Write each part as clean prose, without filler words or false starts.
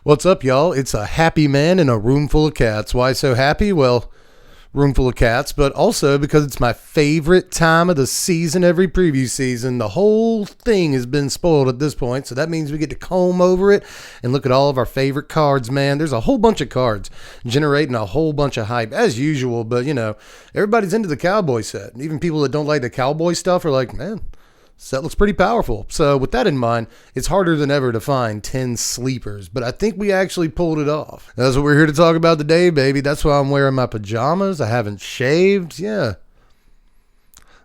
What's up, y'all? It's a happy man in a room full of cats. Why so happy? Well, room full of cats, but also because it's my favorite time of the season every preview season. The whole thing has been spoiled at this point, so that means we get to comb over it and look at all of our favorite cards, man. There's a whole bunch of cards generating a whole bunch of hype, as usual, but, you know, everybody's into the cowboy set. Even people that don't like the cowboy stuff are like, man, set looks pretty powerful. So with that in mind, it's harder than ever to find 10 sleepers, but I think we actually pulled it off. That's what we're here to talk about today, baby. That's why I'm wearing my pajamas. I haven't shaved. Yeah.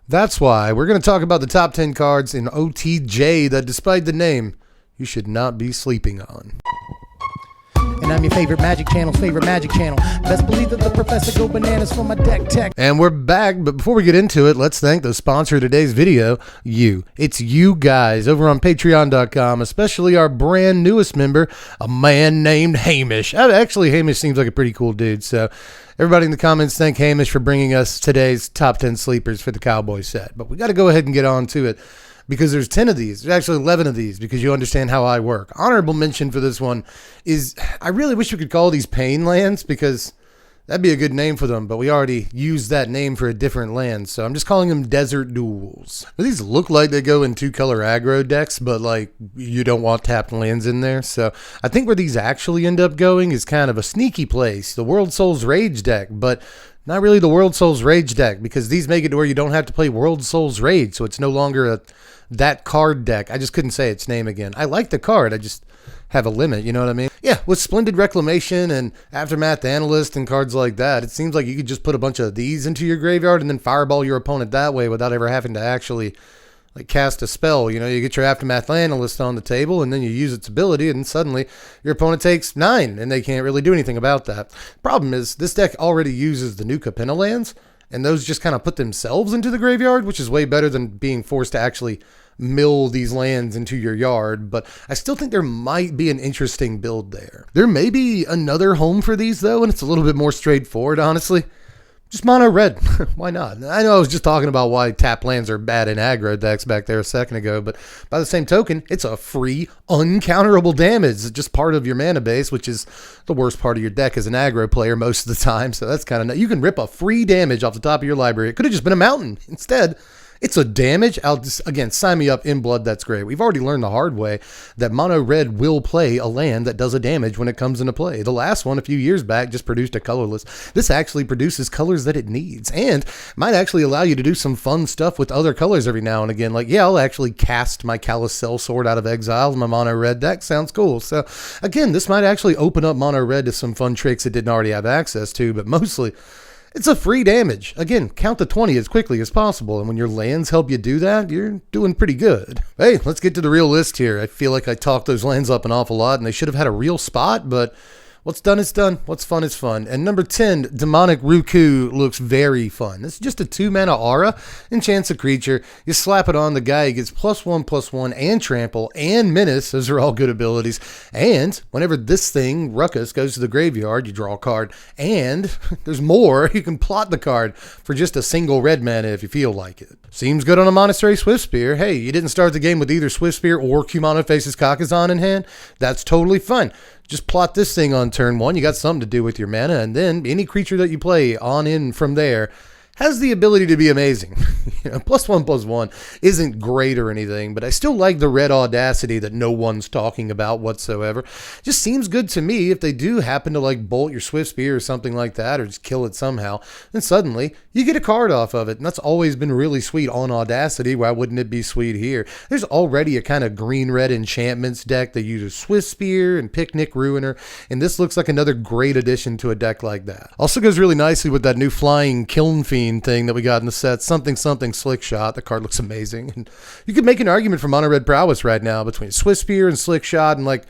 That's why we're going to talk about the top 10 cards in OTJ that, despite the name, you should not be sleeping on. And I'm your favorite magic channel's favorite magic channel. Best believe that the professor go bananas for my deck tech. And we're back, but before we get into it, let's thank the sponsor of today's video, you. It's you guys over on patreon.com, especially our brand newest member, a man named Hamish. Actually, Hamish seems like a pretty cool dude, so everybody in the comments, thank Hamish for bringing us today's top 10 sleepers for the cowboy set. But we got to go ahead and get on to it, because there's 10 of these. There's actually 11 of these, because you understand how I work. Honorable mention for this one is, I really wish we could call these pain lands, because that'd be a good name for them, but we already used that name for a different land, so I'm just calling them desert duels. These look like they go in 2-color aggro decks, but like you don't want tapped lands in there, so I think where these actually end up going is kind of a sneaky place, the World Souls Rage deck, but not really the World Souls Rage deck, because these make it to where you don't have to play World Souls Rage, so it's no longer that card deck. I just couldn't say its name again. I like the card, I just have a limit, you know what I mean? Yeah, with Splendid Reclamation and Aftermath Analyst and cards like that, it seems like you could just put a bunch of these into your graveyard and then fireball your opponent that way without ever having to actually like cast a spell. You know, you get your Aftermath Analyst on the table and then you use its ability and suddenly your opponent takes 9 and they can't really do anything about that. Problem is, this deck already uses the new Capenna lands, and those just kind of put themselves into the graveyard, which is way better than being forced to actually mill these lands into your yard. But I still think there might be an interesting build there. There may be another home for these, though, and it's a little bit more straightforward, honestly. Just mono red. Why not? I know I was just talking about why tap lands are bad in aggro decks back there a second ago, but by the same token, it's a free, uncounterable damage. It's just part of your mana base, which is the worst part of your deck as an aggro player most of the time. So that's kind of, you can rip a free damage off the top of your library. It could have just been a mountain. Instead, it's a damage. I'll just, again, sign me up in blood. That's great. We've already learned the hard way that mono red will play a land that does a damage when it comes into play. The last one a few years back just produced a colorless. This actually produces colors that it needs and might actually allow you to do some fun stuff with other colors every now and again. Like, yeah, I'll actually cast my Callous Sellsword out of exile in my mono red deck. Sounds cool. So again, this might actually open up mono red to some fun tricks it didn't already have access to, but mostly it's a free damage. Again, count to 20 as quickly as possible, and when your lands help you do that, you're doing pretty good. Hey, let's get to the real list here. I feel like I talked those lands up an awful lot, and they should have had a real spot, but what's done is done. What's fun is fun. And number 10, Demonic Ruckus looks very fun. It's just a 2-mana aura. Enchants a creature. You slap it on the guy. He gets +1/+1 and trample and menace. Those are all good abilities. And whenever this thing, Ruckus, goes to the graveyard, you draw a card. And there's more. You can plot the card for just a single red mana if you feel like it. Seems good on a Monastery Swiftspear. Hey, you didn't start the game with either Swiftspear or Kumano Faces Kakazan in hand. That's totally fine. Just plot this thing on turn 1. You got something to do with your mana, and then any creature that you play on in from there has the ability to be amazing. You know, +1/+1 isn't great or anything, but I still like the red audacity that no one's talking about whatsoever. Just seems good to me if they do happen to like bolt your Swiftspear or something like that, or just kill it somehow, then suddenly you get a card off of it, and that's always been really sweet on audacity. Why wouldn't it be sweet here? There's already a kind of green-red enchantments deck that uses Swiftspear and Picnic Ruiner, and this looks like another great addition to a deck like that. Also goes really nicely with that new flying Kiln Fiend thing that we got in the set, something Slickshot. The card looks amazing, and you could make an argument for mono red prowess right now between Swiftspear and Slickshot and like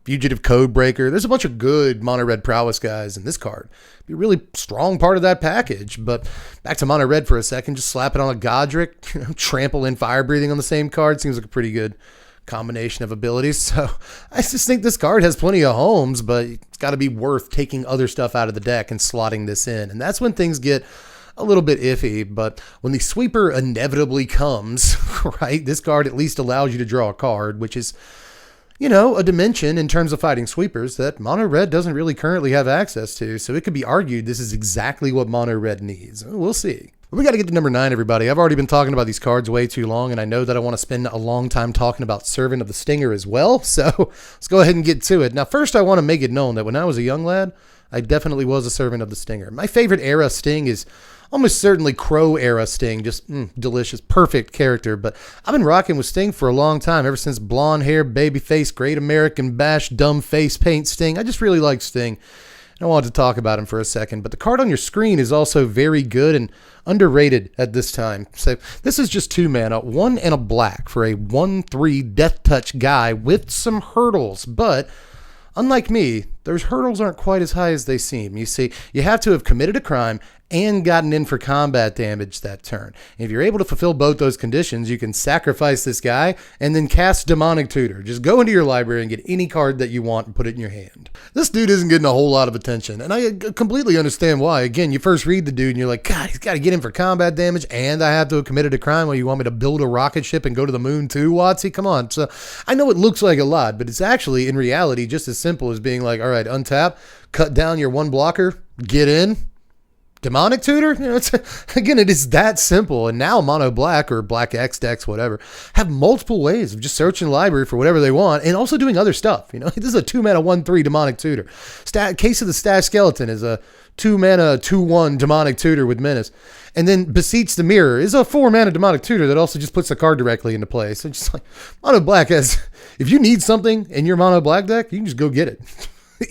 Fugitive Codebreaker. There's a bunch of good mono red prowess guys in this card. Be a really strong part of that package. But back to mono red for a second, just slap it on a Godric, you know, trample in fire breathing on the same card. Seems like a pretty good combination of abilities. So I just think this card has plenty of homes, but it's got to be worth taking other stuff out of the deck and slotting this in. And that's when things get a little bit iffy. But when the sweeper inevitably comes, right, this card at least allows you to draw a card, which is a dimension in terms of fighting sweepers that mono red doesn't really currently have access to. So it could be argued this is exactly what mono red needs. We'll see. We got to get to number 9, everybody. I've already been talking about these cards way too long, and I know that I want to spend a long time talking about Servant of the Stinger as well. So let's go ahead and get to it. Now, first, I want to make it known that when I was a young lad, I definitely was a Servant of the Stinger. My favorite era Sting is almost certainly Crow era Sting. Just delicious, perfect character. But I've been rocking with Sting for a long time, ever since blonde hair, baby face, great American bash, dumb face paint Sting. I just really like Sting. I wanted to talk about him for a second, but the card on your screen is also very good and underrated at this time. So this is just 2 mana, 1 and a black for a 1/3 Death Touch guy with some hurdles, but unlike me, those hurdles aren't quite as high as they seem. You see, you have to have committed a crime and gotten in for combat damage that turn. If you're able to fulfill both those conditions, you can sacrifice this guy and then cast Demonic Tutor. Just go into your library and get any card that you want and put it in your hand. This dude isn't getting a whole lot of attention, and I completely understand why. Again, you first read the dude and you're like, God, he's got to get in for combat damage, and I have to have committed a crime. Well, you want me to build a rocket ship and go to the moon too, Watsy? Come on. So I know it looks like a lot, but it's actually, in reality, just as simple as being like, all right, untap, cut down your 1 blocker, get in, Demonic Tutor? Again, it is that simple. And now Mono Black or Black X decks, whatever, have multiple ways of just searching the library for whatever they want and also doing other stuff. This is a 2 mana 1/3 Demonic Tutor. Case of the Stash Skeleton is a 2 mana 2/1 Demonic Tutor with Menace. And then Beseech the Mirror is a 4 mana Demonic Tutor that also just puts the card directly into play. So just like Mono Black has, if you need something in your Mono Black deck, you can just go get it.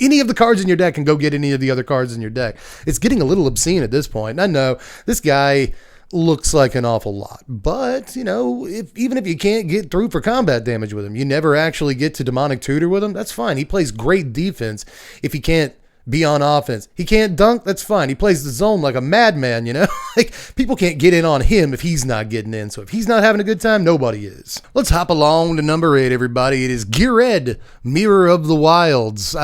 Any of the cards in your deck can go get any of the other cards in your deck. It's getting a little obscene at this point. And I know this guy looks like an awful lot, but even if you can't get through for combat damage with him, you never actually get to Demonic Tutor with him, that's fine. He plays great defense if he can't be on offense. He can't dunk, that's fine. He plays the zone like a madman, like people can't get in on him if he's not getting in. So if he's not having a good time, nobody is. Let's hop along to number 8, everybody. It is Geerier, Mirror of the Wilds.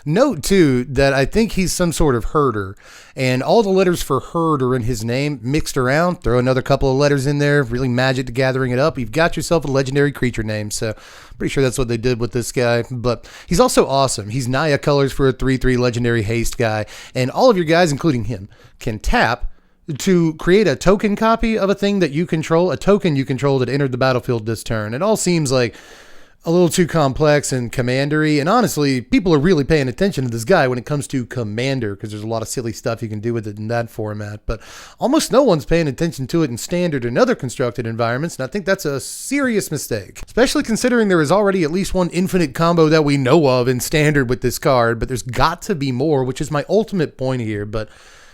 Note too that I think he's some sort of herder, and all the letters for herd are in his name mixed around. Throw another couple of letters in there, really Magic to Gathering it up. You've got yourself a legendary creature name. So pretty sure that's what they did with this guy, but he's also awesome. He's Naya colors for a 3/3 legendary haste guy, and all of your guys, including him, can tap to create a token copy of a thing that you control, a token you control that entered the battlefield this turn. It all seems like a little too complex and commandery, and honestly, people are really paying attention to this guy when it comes to commander, because there's a lot of silly stuff you can do with it in that format, but almost no one's paying attention to it in standard and other constructed environments, and I think that's a serious mistake, especially considering there is already at least one infinite combo that we know of in standard with this card, but there's got to be more, which is my ultimate point here. But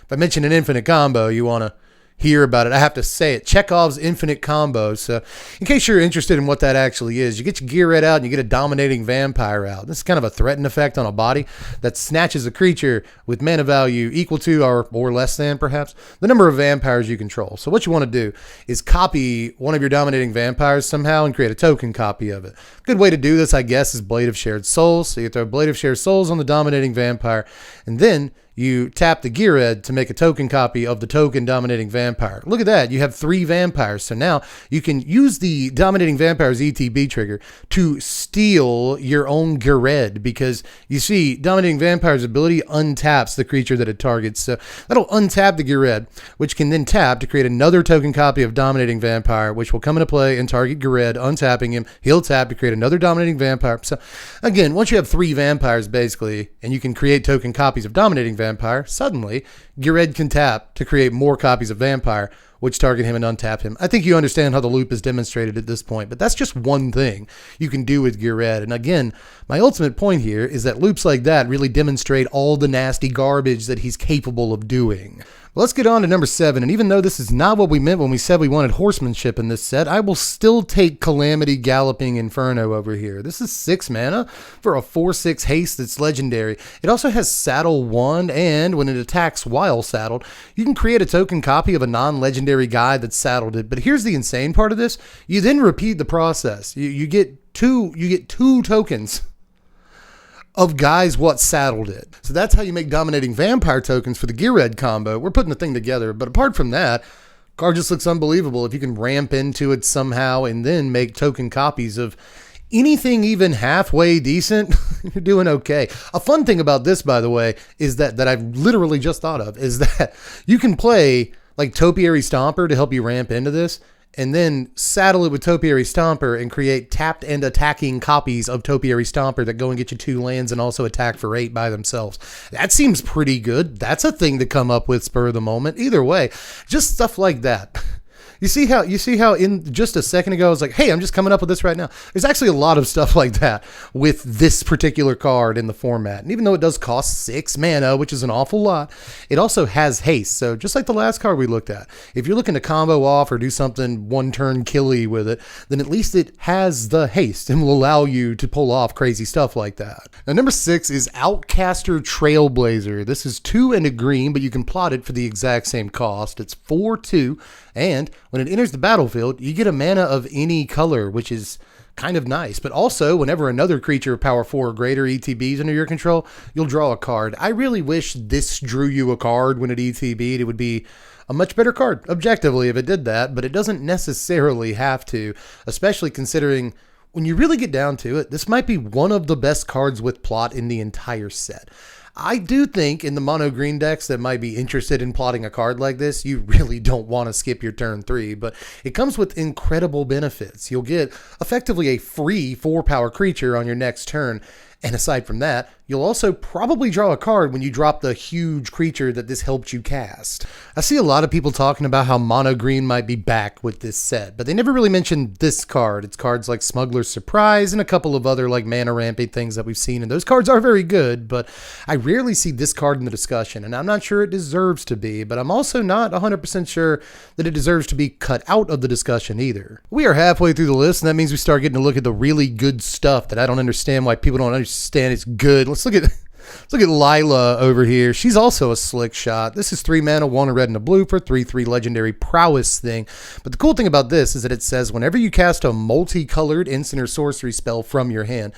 if I mention an infinite combo, you want to hear about it, I have to say it. Chekhov's infinite combo. So in case you're interested in what that actually is, you get your Geerier out and you get a dominating vampire out. This is kind of a threatened effect on a body that snatches a creature with mana value equal to or less than perhaps the number of vampires you control. So what you want to do is copy one of your dominating vampires somehow and create a token copy of it. Good way to do this, I guess, is Blade of Shared Souls. So you throw Blade of Shared Souls on the dominating vampire, and then you tap the Geerier to make a token copy of the token dominating vampire. Look at that. You have 3 vampires. So now you can use the dominating vampire's ETB trigger to steal your own Geerier, because you see dominating vampire's ability untaps the creature that it targets. So that'll untap the Geerier, which can then tap to create another token copy of dominating vampire, which will come into play and target Geerier, untapping him. He'll tap to create another dominating vampire. So again, once you have 3 vampires basically, and you can create token copies of dominating vampire, suddenly Geerier can tap to create more copies of vampire, which target him and untap him. I think you understand how the loop is demonstrated at this point, but that's just one thing you can do with Geerier. And again, my ultimate point here is that loops like that really demonstrate all the nasty garbage that he's capable of doing. Let's get on to number 7, and even though this is not what we meant when we said we wanted horsemanship in this set, I will still take Calamity Galloping Inferno over here. This is 6 mana for a 4/6 haste that's legendary. It also has Saddle 1, and when it attacks while saddled, you can create a token copy of a non-legendary guy that saddled it. But here's the insane part of this. You then repeat the process. You get two tokens of guys what saddled it. So that's how you make dominating vampire tokens for the Geerier combo. We're putting the thing together, but apart from that, card just looks unbelievable if you can ramp into it somehow and then make token copies of anything even halfway decent, you're doing okay. A fun thing about this, by the way, is that I've literally just thought of, is that you can play like Topiary Stomper to help you ramp into this, and then saddle it with Topiary Stomper and create tapped and attacking copies of Topiary Stomper that go and get you 2 lands and also attack for 8 by themselves. That seems pretty good. That's a thing to come up with spur of the moment. Either way, just stuff like that. You see how in just a second ago I was like, hey, I'm just coming up with this right now. There's actually a lot of stuff like that with this particular card in the format. And even though it does cost 6 mana, which is an awful lot, it also has haste. So just like the last card we looked at, if you're looking to combo off or do something one turn killy with it, then at least it has the haste and will allow you to pull off crazy stuff like that. Now, number 6 is Outcaster Trailblazer. This is 2 and a green, but you can plot it for the exact same cost. It's 4/2. And when it enters the battlefield, you get a mana of any color, which is kind of nice. But also, whenever another creature of power 4 or greater ETBs under your control, you'll draw a card. I really wish this drew you a card when it ETB'd. It would be a much better card, objectively, if it did that. But it doesn't necessarily have to, especially considering when you really get down to it, this might be one of the best cards with plot in the entire set. I do think in the mono green decks that might be interested in plotting a card like this, you really don't want to skip your turn 3, but it comes with incredible benefits. You'll get effectively a free 4-power creature on your next turn. And aside from that, you'll also probably draw a card when you drop the huge creature that this helped you cast. I see a lot of people talking about how mono green might be back with this set, but they never really mentioned this card. It's cards like Smuggler's Surprise and a couple of other like mana ramping things that we've seen, and those cards are very good, but I rarely see this card in the discussion, and I'm not sure it deserves to be, but I'm also not 100% sure that it deserves to be cut out of the discussion either. We are halfway through the list, and that means we start getting to look at the really good stuff that I don't understand why people don't understand it's good. Let's look at Lila over here. She's also a Slickshot. This is 3 mana, 1 a red and a blue for 3/3 legendary prowess thing. But the cool thing about this is that it says whenever you cast a multicolored instant or sorcery spell from your hand,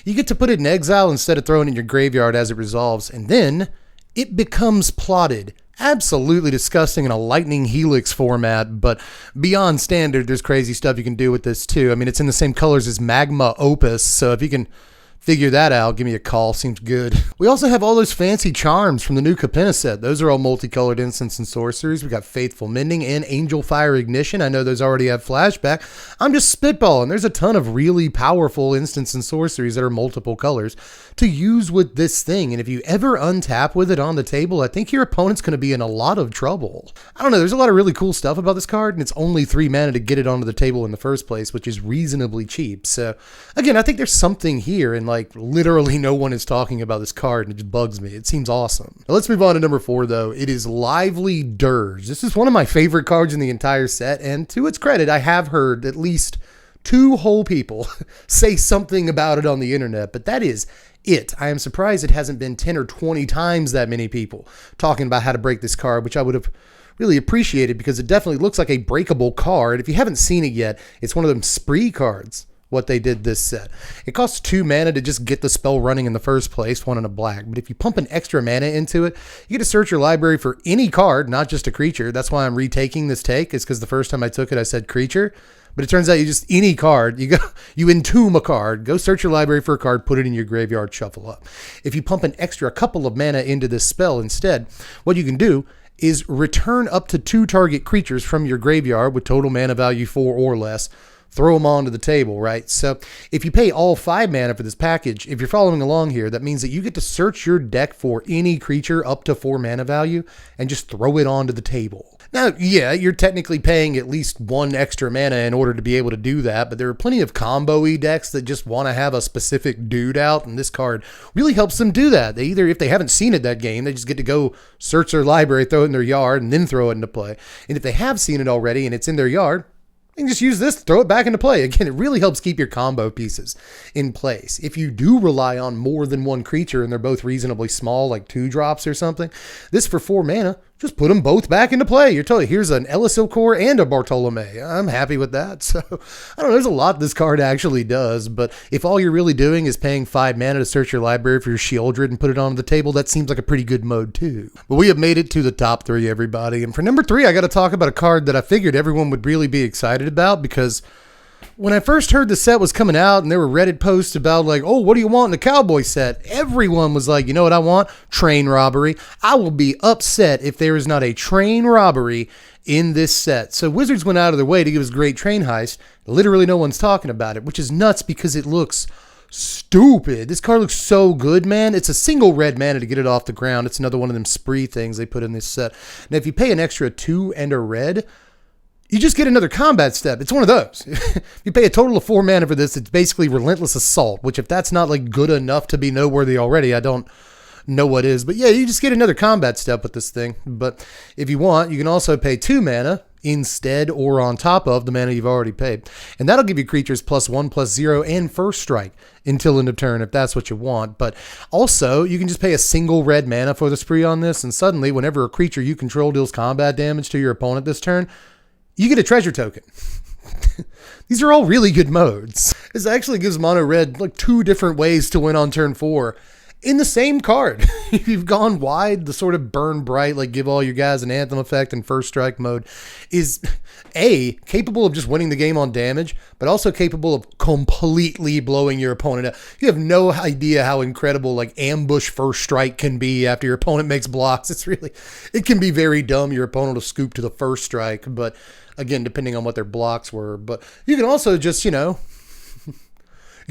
you get to put it in exile instead of throwing it in your graveyard as it resolves, and then it becomes plotted. Absolutely disgusting in a lightning helix format, but beyond standard, there's crazy stuff you can do with this too. I mean, it's in the same colors as Magma Opus, so if you can figure that out, give me a call. Seems good. We also have all those fancy charms from the new Capenna set. Those are all multicolored instants and sorceries. We got Faithful Mending and Angel Fire Ignition. I know those already have flashback. I'm just spitballing. There's a ton of really powerful instants and sorceries that are multiple colors to use with this thing. And if you ever untap with it on the table, I think your opponent's going to be in a lot of trouble. I don't know. There's a lot of really cool stuff about this card, and it's only 3 mana to get it onto the table in the first place, which is reasonably cheap. So again, I think there's something here, and like literally no one is talking about this card, and it just bugs me. It seems awesome. Now let's move on to number 4 though. It is Lively Dirge. This is one of my favorite cards in the entire set, and to its credit, I have heard at least 2 whole people say something about it on the internet, but that is it. I am surprised it hasn't been 10 or 20 times that many people talking about how to break this card, which I would have really appreciated because it definitely looks like a breakable card. If you haven't seen it yet, it's one of them spree cards, what they did this set. It costs 2 mana to just get the spell running in the first place, 1 and a black. But if you pump an extra mana into it, you get to search your library for any card, not just a creature. That's why I'm retaking this take, is because the first time I took it, I said creature. But it turns out you just, any card, you entomb a card, go search your library for a card, put it in your graveyard, shuffle up. If you pump an extra couple of mana into this spell instead, what you can do is return up to 2 target creatures from your graveyard with total mana value 4 or less, throw them onto the table, right? So if you pay all 5 mana for this package, if you're following along here, that means that you get to search your deck for any creature up to 4 mana value and just throw it onto the table. Now, yeah, you're technically paying at least 1 extra mana in order to be able to do that, but there are plenty of combo-y decks that just want to have a specific dude out, and this card really helps them do that. They either, if they haven't seen it that game, they just get to go search their library, throw it in their yard, and then throw it into play. And if they have seen it already and it's in their yard, you can just use this, throw it back into play. Again, it really helps keep your combo pieces in place. If you do rely on more than 1 creature and they're both reasonably small, like 2 drops or something, this for 4 mana, just put them both back into play. You're totally, here's an Elisilcor and a Bartolome. I'm happy with that. So, I don't know, there's a lot this card actually does, but if all you're really doing is paying 5 mana to search your library for your Shieldred and put it onto the table, that seems like a pretty good mode too. But we have made it to the top 3, everybody. And for number 3, I got to talk about a card that I figured everyone would really be excited about because, When I first heard the set was coming out and there were Reddit posts about like, oh, what do you want in the cowboy set? Everyone was like, you know what I want? Train robbery. I will be upset if there is not a train robbery in this set. So Wizards went out of their way to give us great train heist. Literally no one's talking about it, which is nuts because it looks stupid. This card looks so good, man. It's a single red mana to get it off the ground. It's another one of them spree things they put in this set. Now, if you pay an extra 2 and a red, you just get another combat step. It's one of those. You pay a total of 4 mana for this. It's basically Relentless Assault, which if that's not like good enough to be noteworthy already, I don't know what is. But yeah, you just get another combat step with this thing. But if you want, you can also pay 2 mana instead or on top of the mana you've already paid. And that'll give you creatures +1/+0 and first strike until end of turn if that's what you want. But also, you can just pay a single red mana for the spree on this, and suddenly, whenever a creature you control deals combat damage to your opponent this turn, you get a treasure token. These are all really good modes. This actually gives mono red like 2 different ways to win on turn 4 in the same card. If you've gone wide, the sort of burn bright, like give all your guys an anthem effect and first strike mode is capable of just winning the game on damage, but also capable of completely blowing your opponent up. You have no idea how incredible like ambush first strike can be after your opponent makes blocks. It can be very dumb. Your opponent will scoop to the first strike, but again, depending on what their blocks were. But you can also just,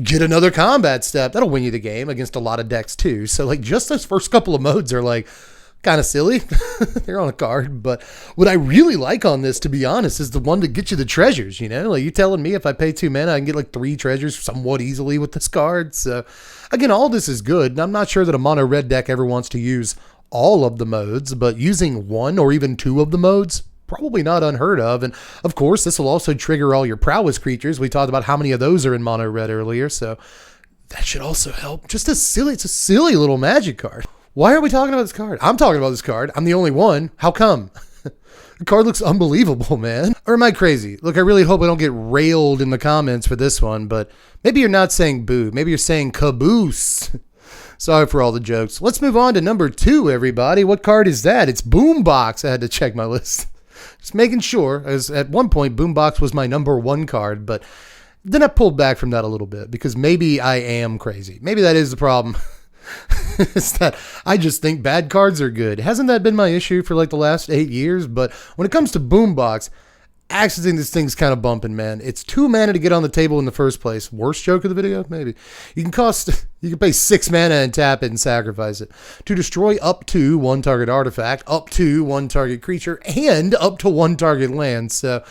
get another combat step. That'll win you the game against a lot of decks too. So like just those first couple of modes are like kind of silly. They're on a card. But what I really like on this, to be honest, is the one to get you the treasures, Like you telling me if I pay 2 mana, I can get like 3 treasures somewhat easily with this card. So again, all this is good. And I'm not sure that a mono red deck ever wants to use all of the modes, but using 1 or even 2 of the modes, probably not unheard of. And of course, this will also trigger all your prowess creatures. We talked about how many of those are in mono red earlier, so that should also help. It's a silly little magic card. Why are we talking about this card? I'm talking about this card. I'm the only one. How come? The card looks unbelievable, man. Or am I crazy? Look, I really hope I don't get railed in the comments for this one, but maybe you're not saying boo. Maybe you're saying caboose. Sorry for all the jokes. Let's move on to number 2, everybody. What card is that? It's Boombox. I had to check my list. Just making sure, as at one point, Boombox was my number 1 card, but then I pulled back from that a little bit because maybe I am crazy. Maybe that is the problem. It's that I just think bad cards are good. Hasn't that been my issue for like the last 8 years? But when it comes to Boombox, I actually think this thing's kind of bumping, man. It's 2 mana to get on the table in the first place. Worst joke of the video? Maybe. You can pay 6 mana and tap it and sacrifice it to destroy up to 1 target artifact, up to 1 target creature, and up to 1 target land. So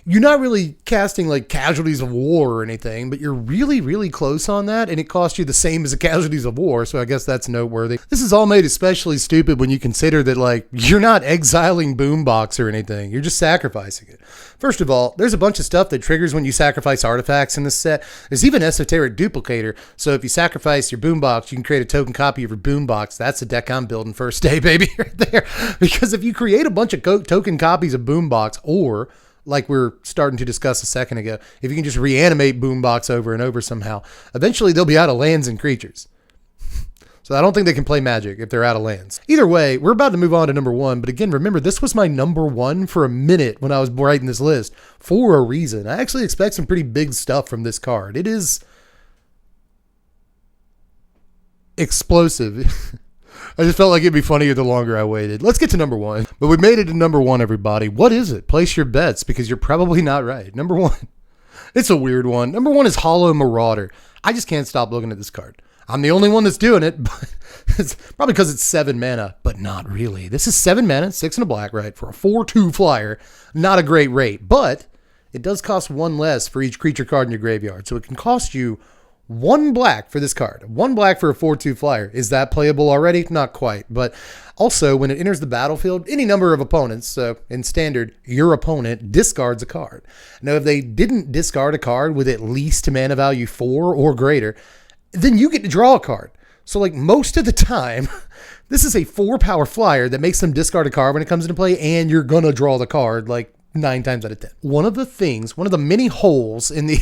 you're not really casting like Casualties of War or anything, but you're really, really close on that, and it costs you the same as the Casualties of War, so I guess that's noteworthy. This is all made especially stupid when you consider that like you're not exiling Boombox or anything, you're just sacrificing it. First of all, there's a bunch of stuff that triggers when you sacrifice artifacts in this set. There's even Esoteric Duplicator, so if you sacrifice your Boombox, you can create a token copy of your Boombox. That's a deck I'm building first day, baby, right there. Because if you create a bunch of token copies of Boombox, or like we're starting to discuss a second ago, if you can just reanimate Boombox over and over somehow, eventually they'll be out of lands and creatures. So I don't think they can play Magic if they're out of lands. Either way, we're about to move on to number 1. But again, remember, this was my number 1 for a minute when I was writing this list for a reason. I actually expect some pretty big stuff from this card. It is explosive. I just felt like it'd be funnier the longer I waited. Let's get to number 1. But we made it to number 1, everybody. What is it? Place your bets because you're probably not right. Number 1. It's a weird one. Number 1 is Hollow Marauder. I just can't stop looking at this card. I'm the only one that's doing it, but it's probably because it's 7 mana, but not really. This is 7 mana, 6 and a black, right? For a 4/2 flyer. Not a great rate, but it does cost 1 less for each creature card in your graveyard. So it can cost you 1 black for this card. 1 black for a 4/2 flyer. Is that playable already? Not quite. But also, when it enters the battlefield, any number of opponents, so in standard, your opponent discards a card. Now, if they didn't discard a card with at least mana value 4 or greater, then you get to draw a card. So like most of the time, this is a 4-power flyer that makes them discard a card when it comes into play, and you're going to draw the card like 9 times out of 10. One of the many holes in the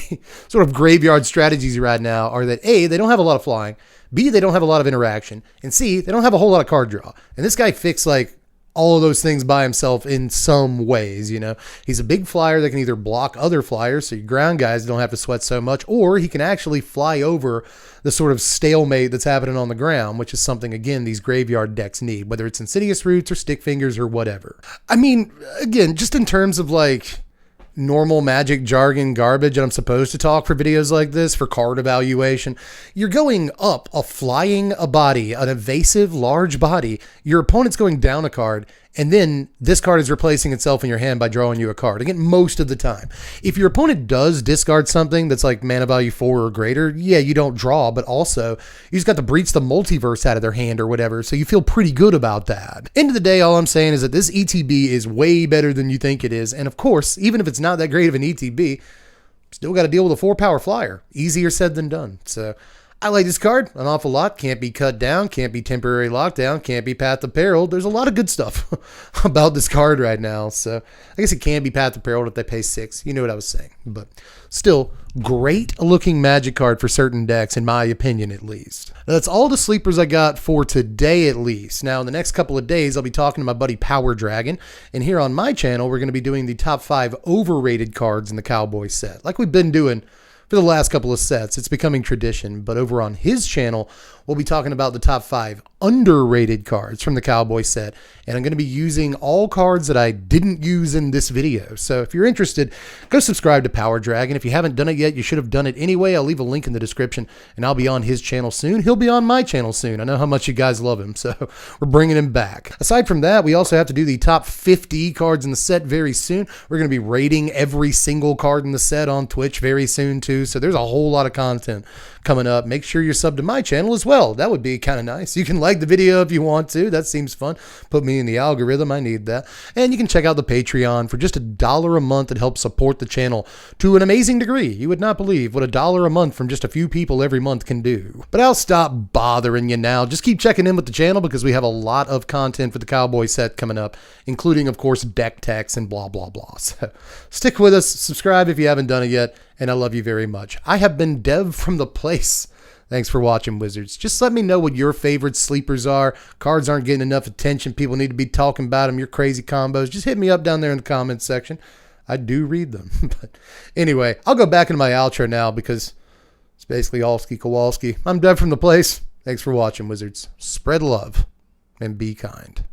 sort of graveyard strategies right now are that A, they don't have a lot of flying, B, they don't have a lot of interaction, and C, they don't have a whole lot of card draw. And this guy fixed like all of those things by himself in some ways. You know, he's a big flyer that can either block other flyers, so your ground guys don't have to sweat so much, or he can actually fly over the sort of stalemate that's happening on the ground, which is something, again, these graveyard decks need, whether it's Insidious Roots or Stick Fingers or whatever. I mean, again, just in terms of like normal Magic jargon garbage, and I'm supposed to talk for videos like this for card evaluation, you're going up a flying a body, an evasive large body, your opponent's going down a card, and then this card is replacing itself in your hand by drawing you a card. Again, most of the time. If your opponent does discard something that's like mana value 4 or greater, yeah, you don't draw, but also you just got to breach the multiverse out of their hand or whatever, so you feel pretty good about that. End of the day, all I'm saying is that this ETB is way better than you think it is, and of course, even if it's not that great of an ETB, still got to deal with a 4-power flyer. Easier said than done. So I like this card an awful lot. Can't be cut down, can't be temporary lockdown, can't be Path of Peril. There's a lot of good stuff about this card right now. So I guess it can be Path of Peril if they pay 6. You know what I was saying. But still, great looking Magic card for certain decks, in my opinion at least. Now, that's all the sleepers I got for today at least. Now in the next couple of days, I'll be talking to my buddy Power Dragon. And here on my channel, we're going to be doing the top 5 overrated cards in the Cowboy set, like we've been doing for the last couple of sets. It's becoming tradition, but over on his channel, we'll be talking about the top 5 underrated cards from the Cowboy set, and I'm going to be using all cards that I didn't use in this video. So if you're interested, go subscribe to Power Dragon. If you haven't done it yet, you should have done it anyway. I'll leave a link in the description, and I'll be on his channel soon. He'll be on my channel soon. I know how much you guys love him, so we're bringing him back. Aside from that, we also have to do the top 50 cards in the set very soon. We're going to be rating every single card in the set on Twitch very soon too, so there's a whole lot of content coming up. Make sure you're subbed to my channel as well. That would be kind of nice. You can like the video if you want to. That seems fun. Put me in the algorithm. I need that. And you can check out the Patreon for just $1 a month. It helps support the channel to an amazing degree. You would not believe what $1 a month from just a few people every month can do. But I'll stop bothering you now. Just keep checking in with the channel because we have a lot of content for the Cowboy set coming up, including, of course, deck techs and blah, blah, blah. So stick with us. Subscribe if you haven't done it yet. And I love you very much. I have been Dev from the place. Thanks for watching, Wizards. Just let me know what your favorite sleepers are. Cards aren't getting enough attention. People need to be talking about them. Your crazy combos. Just hit me up down there in the comments section. I do read them. But anyway, I'll go back into my outro now because it's basically Allski Kowalski. I'm Dev from the place. Thanks for watching, Wizards. Spread love and be kind.